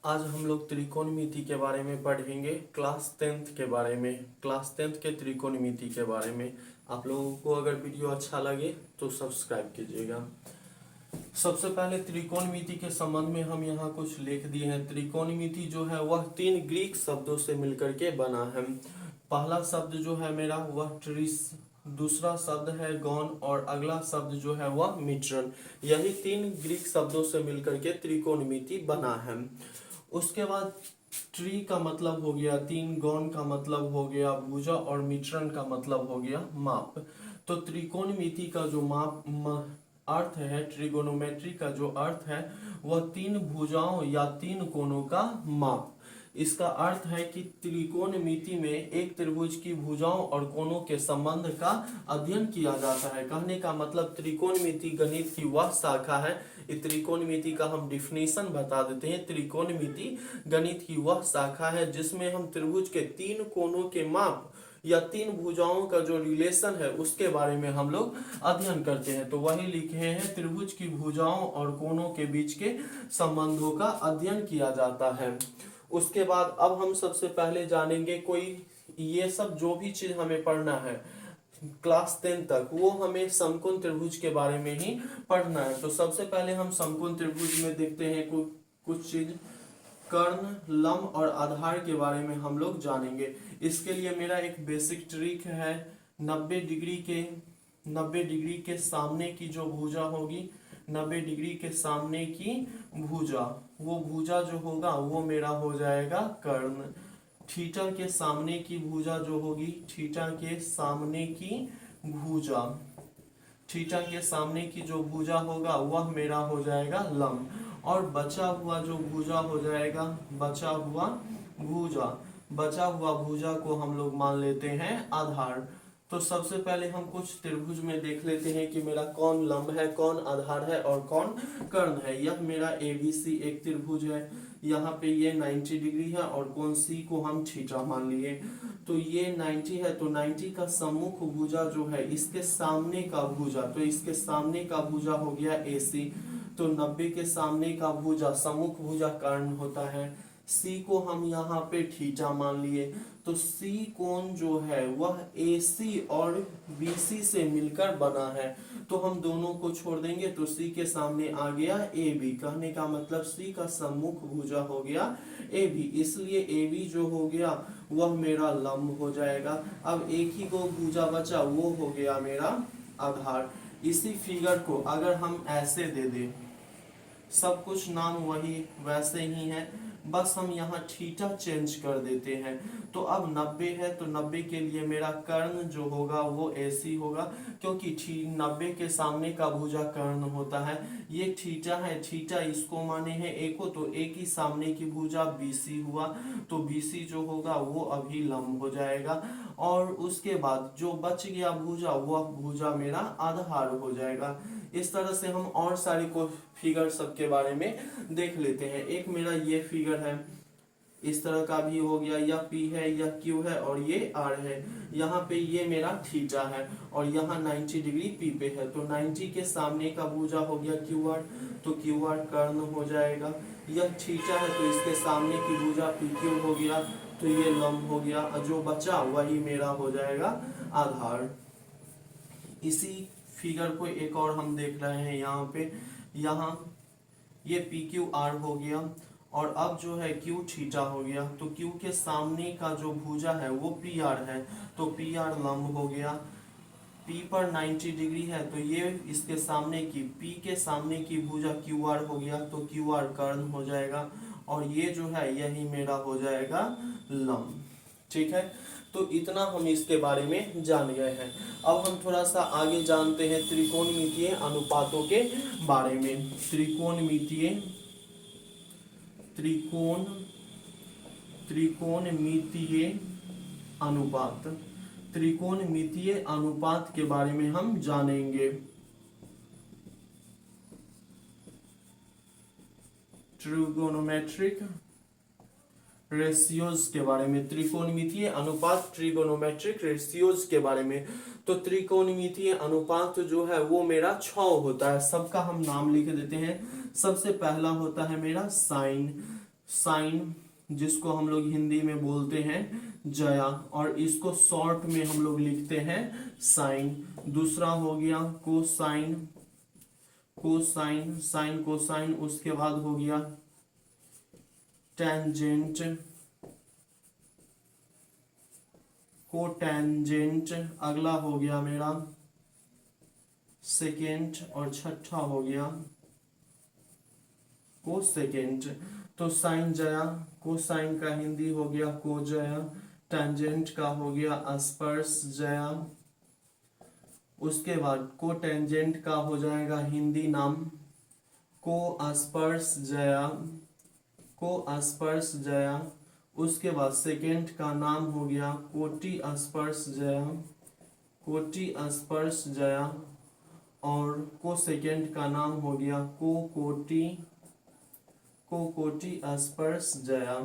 आज हम लोग त्रिकोणमिति के बारे में पढ़ेंगे। क्लास 10th के बारे में, क्लास 10th के त्रिकोणमिति के बारे में। आप लोगों को अगर वीडियो अच्छा लगे तो सब्सक्राइब कीजिएगा। सबसे पहले त्रिकोणमिति के संबंध में हम यहाँ कुछ लिख दिए हैं। त्रिकोणमिति जो है वह 3 ग्रीक शब्दों से मिलकर के बना है। पहला शब्द जो है मेरा वह ट्रिस, दूसरा शब्द है गौन और अगला शब्द जो है वह मिश्रण। यही 3 ग्रीक शब्दों से मिलकर के त्रिकोणमिति बना है। उसके बाद ट्री का मतलब हो गया 3, गौन का मतलब हो गया भुजा और मिश्रण का मतलब हो गया माप। तो त्रिकोणमिति का जो अर्थ है, ट्रिगोनोमेट्री का जो अर्थ है वह 3 भुजाओं या 3 कोणों का माप। इसका अर्थ है कि त्रिकोणमिति में एक त्रिभुज की भुजाओं और कोणों के संबंध का अध्ययन किया जाता है। कहने का मतलब त्रिकोणमिति गणित की वह शाखा है। इस त्रिकोणमिति का हम डिफिनेशन बता देते हैं। त्रिकोणमिति गणित की वह शाखा है जिसमें हम त्रिभुज के 3 कोणों के माप या 3 भुजाओं का जो रिलेशन है उसके बारे में हम लोग अध्ययन करते हैं। तो वही लिखे हैं, त्रिभुज की भुजाओं और कोणों के बीच के संबंधों का अध्ययन किया जाता है। उसके बाद अब हम सबसे पहले जानेंगे कोई ये सब जो भी चीज हमें पढ़ना है क्लास 10 तक, वो हमें समकोण त्रिभुज के बारे में ही पढ़ना है। तो सबसे पहले हम समकोण त्रिभुज में देखते हैं कुछ चीज। कर्ण, लंब और आधार के बारे में हम लोग जानेंगे। इसके लिए मेरा एक बेसिक ट्रिक है। 90 डिग्री के सामने की जो भुजा होगी, 90 डिग्री के सामने की भुजा, वो भुजा जो होगा वो मेरा हो जाएगा कर्ण। थीटा के सामने की भुजा जो होगी, थीटा के सामने की भुजा, थीटा के सामने की जो भुजा होगा वह मेरा हो जाएगा लंब। और बचा हुआ जो भुजा हो जाएगा, बचा हुआ भुजा को हम लोग मान लेते हैं आधार। तो सबसे पहले हम कुछ त्रिभुज में देख लेते हैं कि मेरा कौन लंब है, कौन आधार है और कौन कर्ण है। यह मेरा ABC एक त्रिभुज है। यहाँ पे ये 90 डिग्री है और कोण C को हम थीटा मान लिए। तो ये 90 है, तो 90 का सम्मुख भुजा जो है इसके सामने का भुजा, तो इसके सामने का भुजा हो गया AC। तो 90 के सामने का भुजा, सम्मुख भुजा कर्ण होता है। C को हम यहाँ पे थीटा मान लिए। तो C कोण जो है वह AC और BC से मिलकर बना है। तो हम दोनों को छोड़ देंगे तो C के सामने आ गया AB। कहने का मतलब C का सम्मुख भुजा हो गया AB, इसलिए AB जो हो गया वह मेरा लंब हो जाएगा। अब एक ही को भुजा बचा, वो हो गया मेरा आधार। इसी फिगर को अगर हम ऐसे दे दें, सब कुछ नाम वही वैसे ही है, बस हम यहाँ थीटा चेंज कर देते हैं। तो अब 90 है, तो 90 के लिए मेरा कर्ण जो होगा वो AC होगा, क्योंकि 90 के सामने का भुजा कर्ण होता है। ये थीटा है, थीटा इसको माने हैं A को, तो A की सामने की भुजा BC हुआ। तो BC जो होगा वो अभी लंब हो जाएगा। और उसके बाद जो बच गया भुजा, वह भुजा मेरा आधार हो जाएगा। इस तरह से हम और सारे को फिगर सब के बारे में देख लेते हैं। एक मेरा ये फिगर है, इस तरह का भी हो गया, यह P है, यह Q है और ये R है। यहाँ पे ये मेरा थीटा है और यहाँ 90 डिग्री P पे है। तो 90 के सामने का भुजा हो गया QR, तो QR कर्ण हो जाएगा। यह थीटा है, तो इसके सामने की भुजा PQ हो गया, तो ये लंब हो गया। जो बचा वही मेरा हो जाएगा आधार। इसी फिगर को एक और हम देख रहे हैं यहाँ पे, यहाँ ये PQR हो गया और अब जो है Q थीटा हो गया। तो Q के सामने का जो भुजा है वो PR है, तो PR लंब हो गया। P पर 90 डिग्री है, तो ये इसके सामने की, P के सामने की भुजा QR हो गया, तो QR कर्ण हो जाएगा। और ये जो है यही मेरा हो जाएगा लंब। ठीक है, तो इतना हम इसके बारे में जान गए हैं। अब हम थोड़ा सा आगे जानते हैं त्रिकोणमितीय अनुपातों के बारे में। त्रिकोणमितीय अनुपात के बारे में हम जानेंगे। ट्रिगोनोमेट्रिक रेशियोज के बारे में, त्रिकोणमितीय अनुपात, ट्रिगोनोमेट्रिक रेशियोज के बारे में। तो त्रिकोणमितीय अनुपात जो है वो मेरा 6 होता है। सबका हम नाम लिख देते हैं। सबसे पहला होता है मेरा साइन। साइन, जिसको हम लोग हिंदी में बोलते हैं जया, और इसको शॉर्ट में हम लोग लिखते हैं साइन। दूसरा हो गया कोसाइन, कोसाइन, साइन कोसाइन। उसके बाद हो गया टेंजेंट, कोटेंजेंट। अगला हो गया मेरा सेकेंड, और छठा हो गया कोसेकेंट। तो साइन जया, कोसाइन का हिंदी हो गया कोजया, टेंजेंट का हो गया अस्पर्श जया। उसके बाद कोटेंजेंट का हो जाएगा हिंदी नाम को अस्पर्श जया, को अस्पर्श जया। उसके बाद सेकेंड का नाम हो गया कोटि अस्पर्श जया, कोटि अस्पर्श जया। और को सेकेंड का नाम हो गया को कोटि, को कोटि अस्पर्श जया।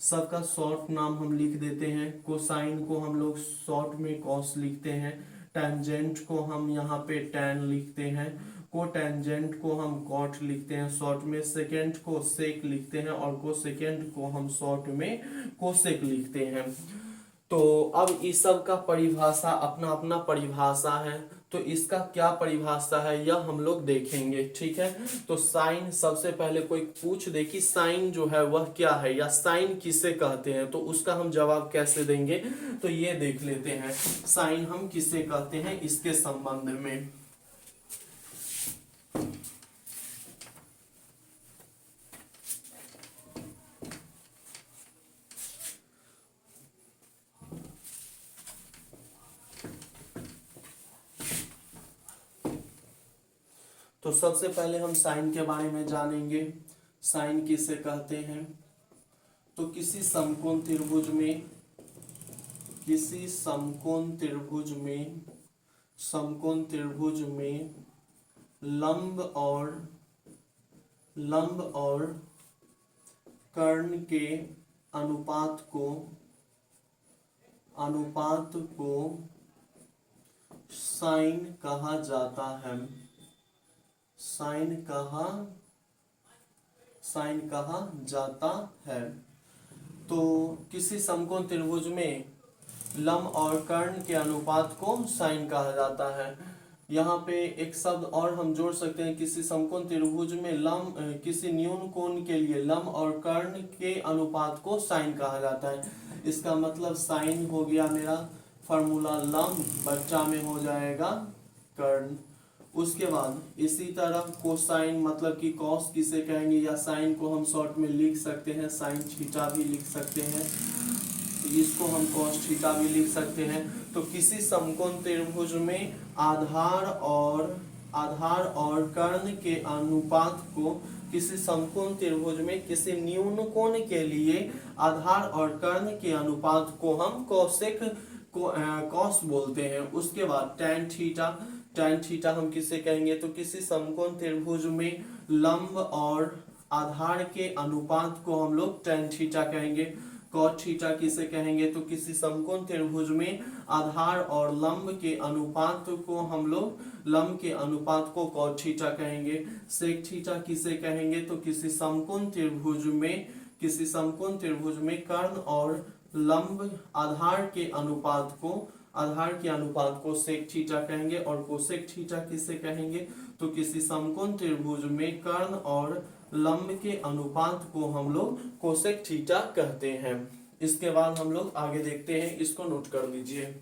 सबका शॉर्ट नाम हम लिख देते हैं। कोसाइन को हम लोग शॉर्ट में कॉस लिखते हैं, टेंजेंट को हम यहाँ पे टैन लिखते हैं, को टेंजेंट को हम कॉट लिखते हैं शॉर्ट में, सेकेंड को सेक लिखते हैं, और को सेकेंड को हम शॉर्ट में कोसेक लिखते हैं। तो अब इस सब का परिभाषा अपना अपना परिभाषा है, तो इसका क्या परिभाषा है यह हम लोग देखेंगे, ठीक है। तो साइन, सबसे पहले कोई पूछ दे कि साइन जो है वह क्या है या साइन किसे कहते हैं, तो उसका हम जवाब कैसे देंगे, तो ये देख लेते हैं साइन हम किसे कहते हैं इसके संबंध में। तो सबसे पहले हम साइन के बारे में जानेंगे, साइन किसे कहते हैं। तो किसी समकोण त्रिभुज में, किसी समकोण त्रिभुज में, समकोण त्रिभुज में लंब और कर्ण के अनुपात को साइन कहा जाता है, साइन कहा जाता है। तो किसी समकोण त्रिभुज में लंब और कर्ण के अनुपात को साइन कहा जाता है। यहाँ पे एक शब्द और हम जोड़ सकते हैं, किसी समकोण त्रिभुज में लंब, किसी न्यून कोण के लिए लंब और कर्ण के अनुपात को साइन कहा जाता है। इसका मतलब साइन हो गया मेरा फॉर्मूला लंब बच्चा में हो जाएगा कर्ण। उसके बाद इसी तरह कोसाइन मतलब कि कॉस किसे कहेंगे, या साइन को हम शॉर्ट में लिख सकते हैं साइन थीटा भी लिख सकते हैं, इसको हम कॉस थीटा भी लिख सकते हैं। तो किसी समकोण त्रिभुज में आधार और कर्ण के अनुपात को, किसी समकोण त्रिभुज में किसी न्यून कोण के लिए आधार और कर्ण के अनुपात को हम कॉसेक कॉस बोलते हैं। उसके बाद टैन थीटा, टैन थीटा हम किसे कहेंगे, तो किसी समकोण त्रिभुज में लंब और आधार के अनुपात को हम लोग टैन थीटा कहेंगे। कॉट थीटा किसे कहेंगे, तो किसी समकोण त्रिभुज में आधार और लंब के अनुपात को हम लोग, लंब के अनुपात को कॉट थीटा कहेंगे। सेक थीटा किसे कहेंगे, तो किसी समकोण त्रिभुज में, किसी समकोण त्रिभुज में कर्ण और लंब आधार के अनुपात को, आधार के अनुपात को सेक थीटा कहेंगे। और कोसेक थीटा किसे कहेंगे, तो किसी समकोण त्रिभुज में कर्ण और लंब के अनुपात को हम लोग कोसेक थीटा कहते हैं। इसके बाद हम लोग आगे देखते हैं, इसको नोट कर लीजिए।